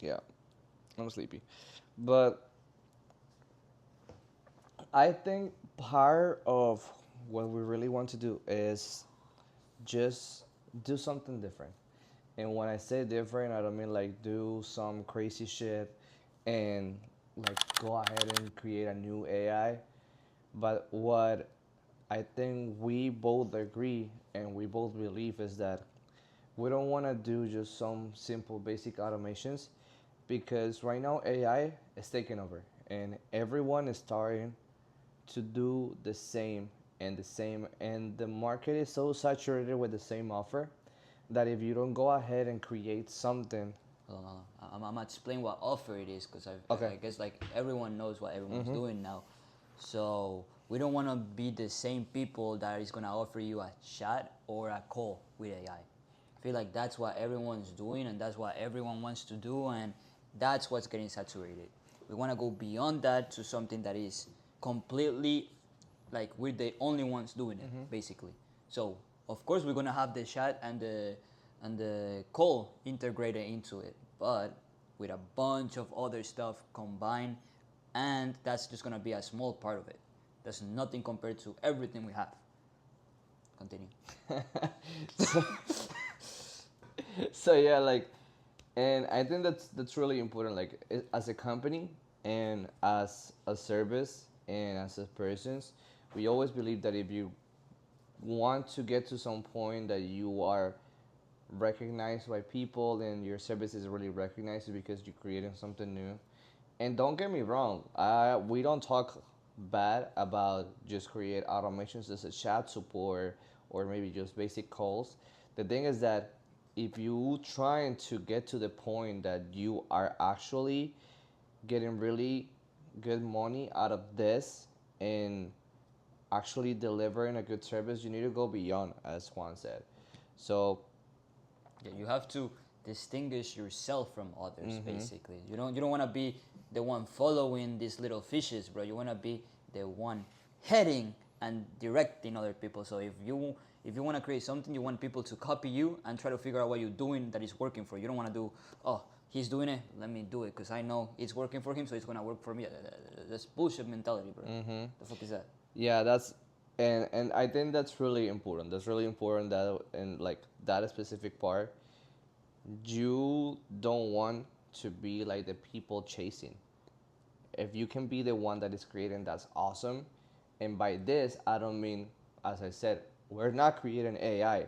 Yeah, I'm sleepy. But I think part of what we really want to do is just do something different. And when I say different, I don't mean like do some crazy shit and like go ahead and create a new AI. But what I think we both agree and we both believe is that we don't want to do just some simple basic automations because right now AI is taking over and everyone is starting to do the same and the market is so saturated with the same offer that if you don't go ahead and create something. Hold on, hold on. I'm gonna explain what offer it is because Okay. I guess like everyone knows what everyone's doing now. So we don't want to be the same people that is gonna offer you a chat or a call with AI. I feel like that's what everyone's doing and that's what everyone wants to do and that's what's getting saturated. We want to go beyond that to something that is completely like we're the only ones doing it basically. So of course we're gonna have the chat and the call integrated into it, but with a bunch of other stuff combined, and that's just gonna be a small part of it. That's nothing compared to everything we have. Continue. so, so yeah, like, and I think that's really important. Like, as a company and as a service and as a persons, we always believe that if you want to get to some point that you are recognized by people and your service is really recognized because you're creating something new. And don't get me wrong, we don't talk bad about just create automations as a chat support or maybe just basic calls. The thing is that if you trying to get to the point that you are actually getting really good money out of this and actually delivering a good service, you need to go beyond, as Juan said. So, Yeah, you have to distinguish yourself from others. Basically, you don't want to be the one following these little fishes, bro. You want to be the one heading and directing other people. So if you want to create something, you want people to copy you and try to figure out what you're doing that is working for you. You don't want to do, oh, he's doing it, let me do it because I know it's working for him, so it's gonna work for me. That's bullshit mentality, bro. The fuck is that? yeah, and I think that's really important. That's really important that in like that specific part, you don't want to be like the people chasing. If you can be the one that is creating, that's awesome. And by this, I don't mean, as I said, we're not creating AI.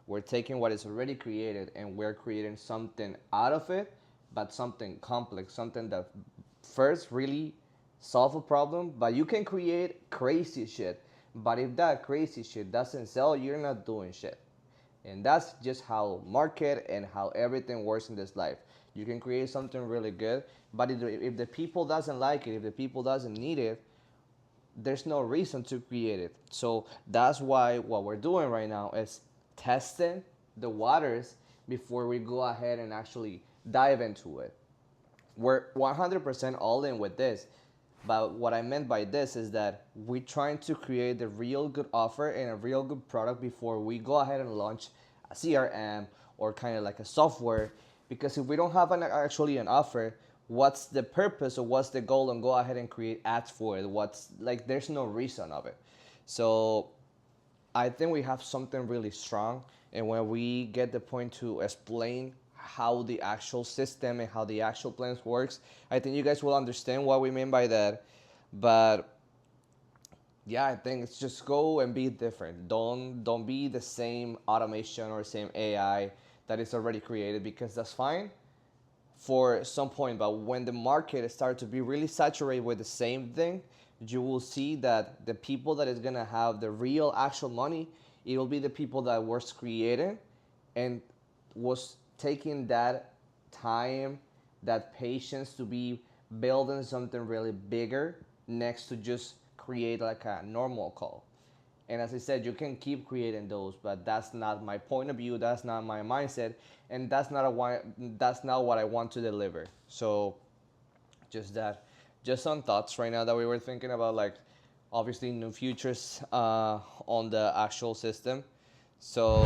We're taking what is already created and we're creating something out of it, but something complex, something that first really solve a problem. But you can create crazy shit. But if that crazy shit doesn't sell, you're not doing shit. And that's just how market and how everything works in this life. You can create something really good, but if the people doesn't like it, if the people doesn't need it, there's no reason to create it. So that's why what we're doing right now is testing the waters before we go ahead and actually dive into it. We're 100% all in with this. But what I meant by this is that we're trying to create a real good offer and a real good product before we go ahead and launch a CRM or kind of like a software. Because if we don't have actually an offer, what's the purpose or what's the goal and go ahead and create ads for it? What's like, there's no reason of it. So I think we have something really strong. And when we get the point to explain how the actual system and how the actual plans works, I think you guys will understand what we mean by that. But yeah, I think it's just go and be different. Don't be the same automation or same AI that is already created because that's fine for some point, but when the market starts to be really saturated with the same thing, you will see that the people that is gonna have the real actual money, it will be the people that was creating and was taking that time, that patience to be building something really bigger next to just create like a normal call. And as I said, you can keep creating those, but that's not my point of view. That's not my mindset, and that's not what I want to deliver. So, just that, just some thoughts right now that we were thinking about, like obviously new futures on the actual system. So